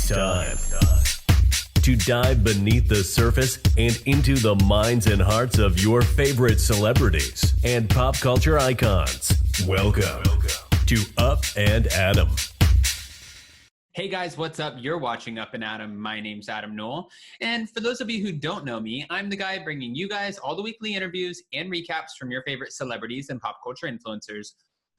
It's time to dive beneath the surface and into the minds and hearts of your favorite celebrities and pop culture icons. Welcome to Up and Adam. Hey guys, what's up? You're watching Up and Adam. My name's Adam Noel. And for those of you who don't know me, I'm the guy bringing you guys all the weekly interviews and recaps from your favorite celebrities and pop culture influencers.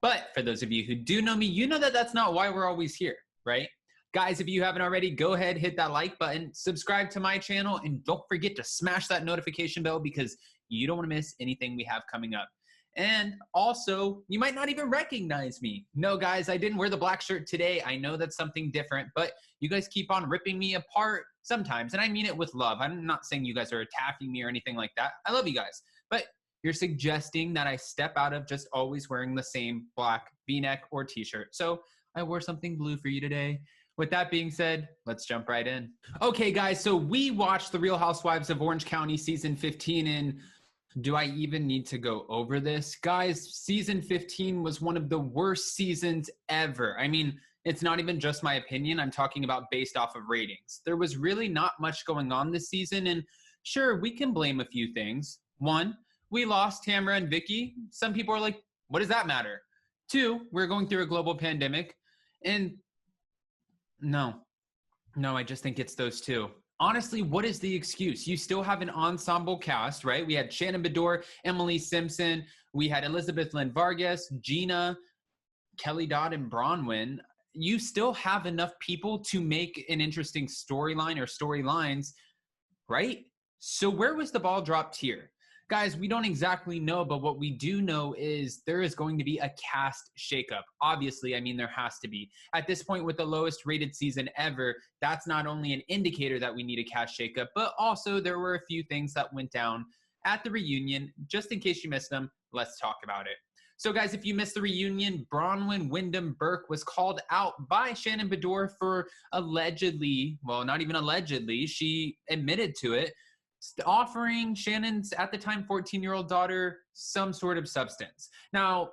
But for those of you who do know me, you know that that's not why we're always here, right? Guys, if you haven't already, go ahead, hit that like button, subscribe to my channel, and don't forget to smash that notification bell because you don't want to miss anything we have coming up. And also, you might not even recognize me. No, guys, I didn't wear the black shirt today. I know that's something different, but you guys keep on ripping me apart sometimes, and I mean it with love. I'm not saying you guys are attacking me or anything like that. I love you guys, but you're suggesting that I step out of just always wearing the same black V-neck or t-shirt. So I wore something blue for you today. With that being said, let's jump right in. Okay, guys, so we watched The Real Housewives of Orange County season 15, and do I even need to go over this? Guys, season 15 was one of the worst seasons ever. I mean, it's not even just my opinion. I'm talking about based off of ratings. There was really not much going on this season, and sure, we can blame a few things. One, we lost Tamara and Vicki. Some people are like, what does that matter? Two, we're going through a global pandemic. And no, I just think it's those two. Honestly, what is the excuse? You still have an ensemble cast, right? We had Shannon Beador, Emily Simpson. We had Elizabeth Lynn Vargas, Gina, Kelly Dodd, and Braunwyn. You still have enough people to make an interesting storyline or storylines, right? So where was the ball dropped here? Guys, we don't exactly know, but what we do know is there is going to be a cast shakeup. Obviously, I mean, there has to be. At this point, with the lowest rated season ever, that's not only an indicator that we need a cast shakeup, but also there were a few things that went down at the reunion. Just in case you missed them, let's talk about it. So guys, if you missed the reunion, Braunwyn Wyndham Burke was called out by Shannon Beador for allegedly, well, not even allegedly, she admitted to it, offering Shannon's, at the time, 14-year-old daughter some sort of substance. Now,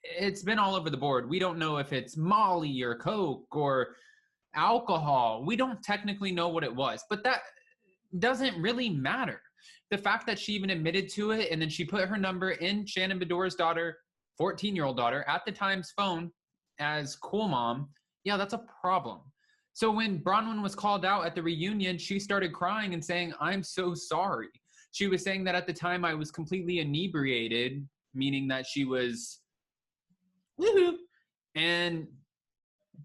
it's been all over the board. We don't know if it's Molly or Coke or alcohol. We don't technically know what it was, but that doesn't really matter. The fact that she even admitted to it and then she put her number in Shannon Beador's daughter, 14-year-old daughter, at the time's phone as cool mom, yeah, that's a problem. So when Braunwyn was called out at the reunion, she started crying and saying, I'm so sorry. She was saying that at the time I was completely inebriated, meaning that she was, woohoo, and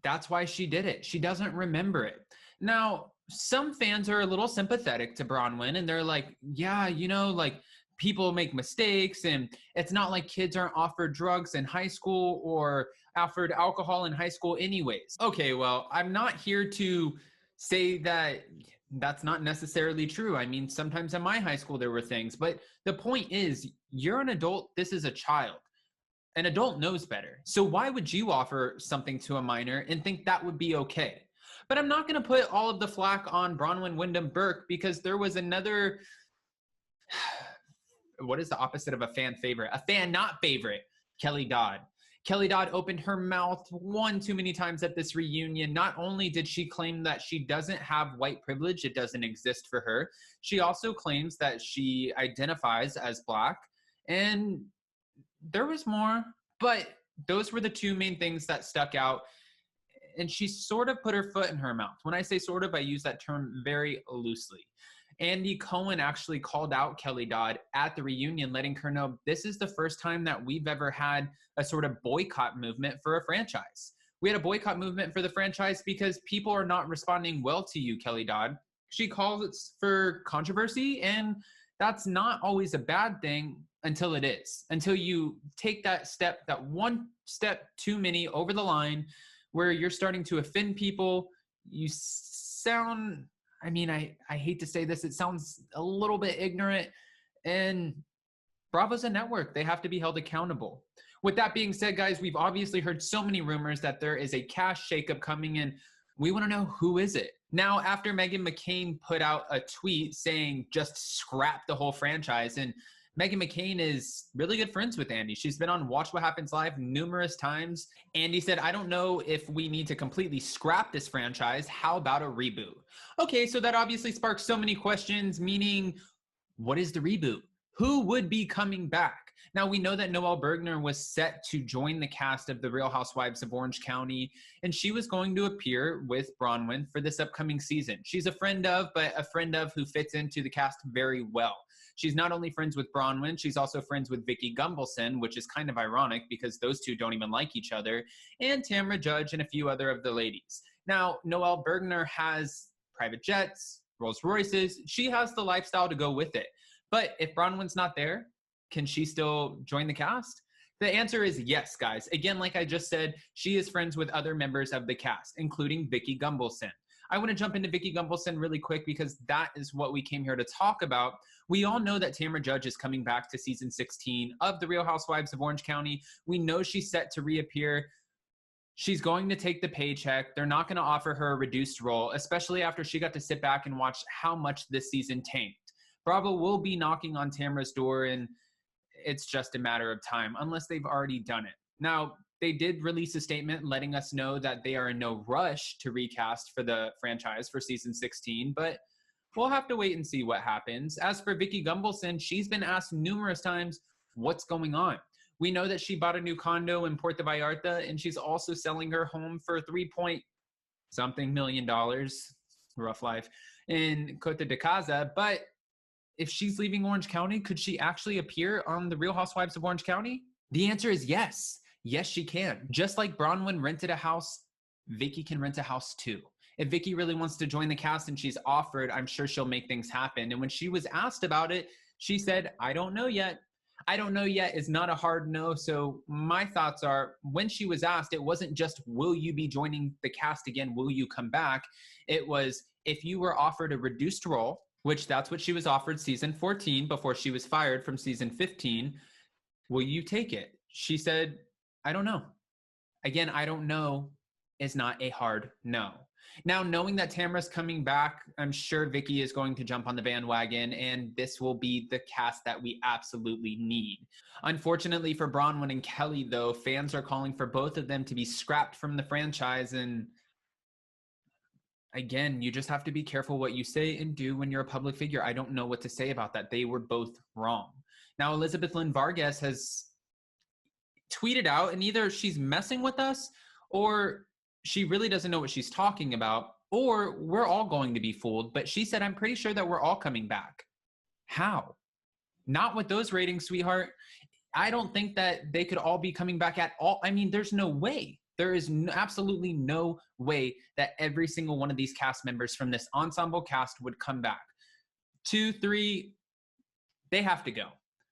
that's why she did it. She doesn't remember it. Now, some fans are a little sympathetic to Braunwyn, and they're like, yeah, you know, like, people make mistakes, and it's not like kids aren't offered drugs in high school or offered alcohol in high school anyways. Okay, well, I'm not here to say that that's not necessarily true. I mean, sometimes in my high school there were things, but the point is, you're an adult, this is a child. An adult knows better. So why would you offer something to a minor and think that would be okay? But I'm not going to put all of the flack on Braunwyn Wyndham Burke because there was another, what is the opposite of a fan favorite? A fan not favorite, Kelly Dodd. Kelly Dodd opened her mouth one too many times at this reunion. Not only did she claim that she doesn't have white privilege, it doesn't exist for her, she also claims that she identifies as Black. And there was more, but those were the two main things that stuck out. And she sort of put her foot in her mouth. When I say sort of, I use that term very loosely. Andy Cohen actually called out Kelly Dodd at the reunion, letting her know this is the first time that we've ever had a sort of boycott movement for a franchise. We had a boycott movement for the franchise because people are not responding well to you, Kelly Dodd. She calls it for controversy, and that's not always a bad thing until it is. Until you take that step, that one step too many over the line where you're starting to offend people. You sound, I mean, I hate to say this, it sounds a little bit ignorant, and Bravo's a network. They have to be held accountable. With that being said, guys, we've obviously heard so many rumors that there is a cash shakeup coming in. We want to know, who is it? Now, after Meghan McCain put out a tweet saying just scrap the whole franchise, and Meghan McCain is really good friends with Andy. She's been on Watch What Happens Live numerous times. Andy said, I don't know if we need to completely scrap this franchise. How about a reboot? Okay, so that obviously sparks so many questions, meaning, what is the reboot? Who would be coming back? Now, we know that Noelle Bergner was set to join the cast of The Real Housewives of Orange County, and she was going to appear with Braunwyn for this upcoming season. She's a friend of, but a friend of who fits into the cast very well. She's not only friends with Braunwyn, she's also friends with Vicki Gunvalson, which is kind of ironic because those two don't even like each other, and Tamra Judge and a few other of the ladies. Now, Noelle Bergner has private jets, Rolls Royces. She has the lifestyle to go with it. But if Braunwyn's not there, can she still join the cast? The answer is yes, guys. Again, like I just said, she is friends with other members of the cast, including Vicki Gunvalson. I want to jump into Vicki Gunvalson really quick because that is what we came here to talk about. We all know that Tamra Judge is coming back to season 16 of The Real Housewives of Orange County. We know she's set to reappear. She's going to take the paycheck. They're not going to offer her a reduced role, especially after she got to sit back and watch how much this season tanked. Bravo will be knocking on Tamra's door, and it's just a matter of time, unless they've already done it. Now, they did release a statement letting us know that they are in no rush to recast for the franchise for season 16, but we'll have to wait and see what happens. As for Vicki Gunvalson, she's been asked numerous times what's going on. We know that she bought a new condo in Puerto Vallarta, and she's also selling her home for $3-something million, rough life, in Cota de Casa. But if she's leaving Orange County, could she actually appear on The Real Housewives of Orange County? The answer is yes. Yes, she can. Just like Braunwyn rented a house, Vicki can rent a house too. If Vicki really wants to join the cast and she's offered, I'm sure she'll make things happen. And when she was asked about it, she said, I don't know yet. I don't know yet is not a hard no. So my thoughts are, when she was asked, it wasn't just, will you be joining the cast again? Will you come back? It was, if you were offered a reduced role, which that's what she was offered season 14 before she was fired from season 15, will you take it? She said, I don't know. Again, I don't know is not a hard no. Now, knowing that Tamra's coming back, I'm sure Vicki is going to jump on the bandwagon, and this will be the cast that we absolutely need. Unfortunately for Braunwyn and Kelly, though, fans are calling for both of them to be scrapped from the franchise, and again, you just have to be careful what you say and do when you're a public figure. I don't know what to say about that. They were both wrong. Now, Elizabeth Lynn Vargas has tweeted out, and either she's messing with us or she really doesn't know what she's talking about, or we're all going to be fooled. But she said, I'm pretty sure that we're all coming back. How? Not with those ratings, sweetheart. I don't think that they could all be coming back at all. I mean, there's no way. There is absolutely no way that every single one of these cast members from this ensemble cast would come back. 2, 3, they have to go.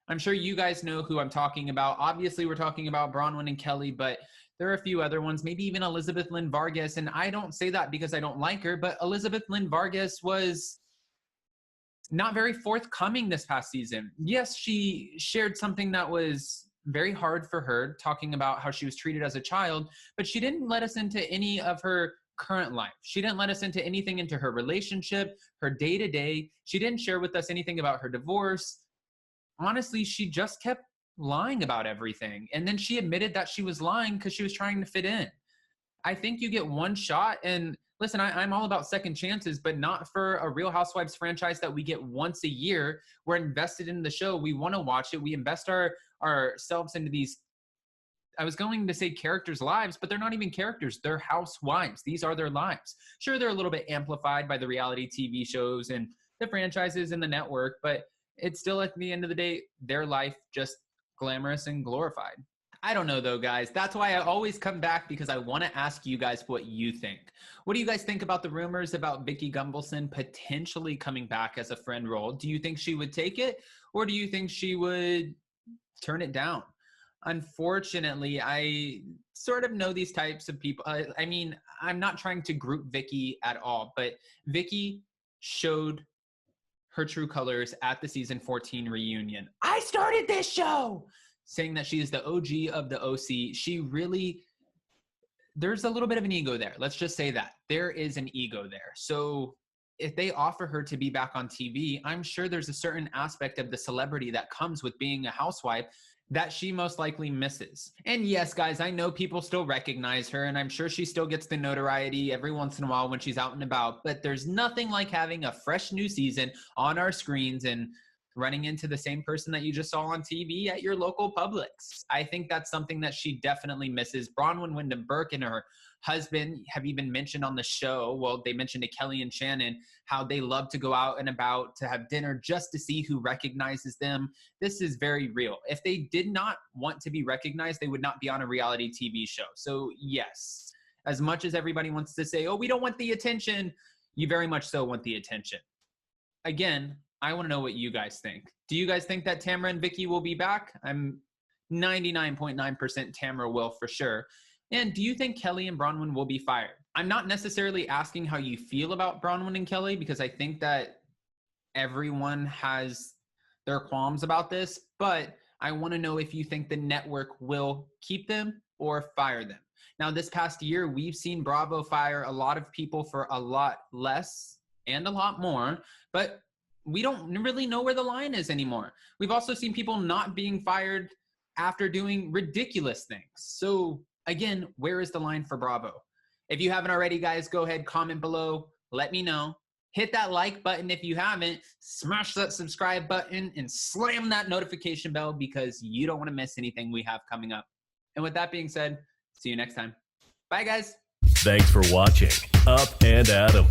I'm sure you guys know who I'm talking about. Obviously, we're talking about Braunwyn and Kelly, but there are a few other ones, maybe even Elizabeth Lynn Vargas. And I don't say that because I don't like her, but Elizabeth Lynn Vargas was not very forthcoming this past season. Yes, she shared something that was very hard for her, talking about how she was treated as a child, but she didn't let us into any of her current life. She didn't let us into anything into her relationship, her day-to-day. She didn't share with us anything about her divorce. Honestly, she just kept lying about everything. And then she admitted that she was lying because she was trying to fit in. I think you get one shot. And listen, I'm all about second chances, but not for a Real Housewives franchise that we get once a year. We're invested in the show. We want to watch it. We invest ourselves into these, I was going to say characters' lives, but they're not even characters. They're housewives. These are their lives. Sure, they're a little bit amplified by the reality TV shows and the franchises and the network, but it's still, at the end of the day, their life, just glamorous and glorified. I don't know, though, guys. That's why I always come back, because I want to ask you guys what you think. What do you guys think about the rumors about Vicki Gunvalson potentially coming back as a friend role? Do you think she would take it, or do you think she would turn it down? Unfortunately, I sort of know these types of people. I mean, I'm not trying to group Vicki at all, but Vicki showed her true colors at the season 14 reunion. I started this show! Saying that she is the OG of the OC. She really, there's a little bit of an ego there. Let's just say that. There is an ego there. So if they offer her to be back on TV, I'm sure there's a certain aspect of the celebrity that comes with being a housewife that she most likely misses. And yes, guys, I know people still recognize her, and I'm sure she still gets the notoriety every once in a while when she's out and about, but there's nothing like having a fresh new season on our screens and running into the same person that you just saw on TV at your local Publix. I think that's something that she definitely misses. Braunwyn Wyndham Burke and her husband have even mentioned on the show, well, they mentioned to Kelly and Shannon, how they love to go out and about to have dinner just to see who recognizes them. This is very real. If they did not want to be recognized, they would not be on a reality TV show. So yes, as much as everybody wants to say, oh, we don't want the attention, you very much so want the attention. Again, I want to know what you guys think. Do you guys think that Tamara and Vicki will be back? I'm 99.9% Tamara will for sure. And do you think Kelly and Braunwyn will be fired? I'm not necessarily asking how you feel about Braunwyn and Kelly, because I think that everyone has their qualms about this, but I want to know if you think the network will keep them or fire them. Now, this past year, we've seen Bravo fire a lot of people for a lot less and a lot more, but we don't really know where the line is anymore. We've also seen people not being fired after doing ridiculous things. So again, where is the line for Bravo? If you haven't already, guys, go ahead, comment below, let me know. Hit that like button if you haven't, smash that subscribe button, and slam that notification bell because you don't want to miss anything we have coming up. And with that being said, see you next time. Bye, guys. Thanks for watching Up and Adam.